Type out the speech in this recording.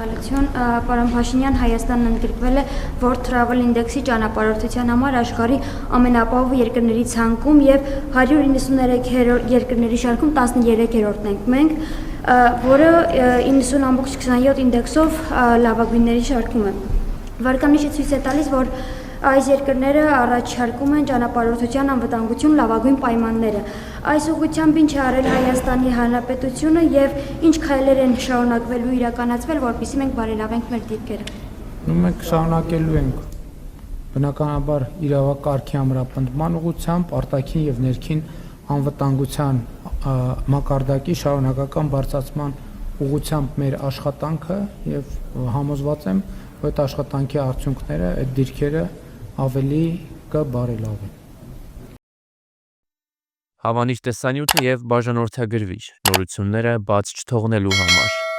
Շնորհակալություն, պարոն Փաշինյան, Հայաստանն ընդգրկվել է World Travel Index-ի ճանապարհորդության համար աշխարհի ամենապահով երկրների ցանկում եւ 193 երկրների շարքում 13-րդն ենք մենք, որը 90.27 ինդեքսով լավագույնների շարքում է։ Վարկանիշը ցույց է տալիս, որ այս երկրները առաջարկում են ճանապարհորդության անվտանգություն լավագույն պայմանները։ Այս ուղղությամբ ինչ է արել Հայաստանի Հանրապետությունը եւ ինչ քայլեր են շարունակվելու իրականացվել, որպեսզի մենք բարելավենք մեր դիրքերը։ Մենք շարունակելու ենք բնականաբար իրավակարգի ամրապնդման ուղղությամբ արտաքին եւ ներքին անվտանգության մակարդակի շարունակական բարձրացման ուղղությամբ մեր աշխատանքը եւ համոզված եմ, որ այդ աշխատանքի արդյունքները, այդ դիրքերը ավելի կբարելավեն։ Հավանիր տեսանյութը եւ բաժանորդագրվիր նորությունները բաց չթողնելու համար։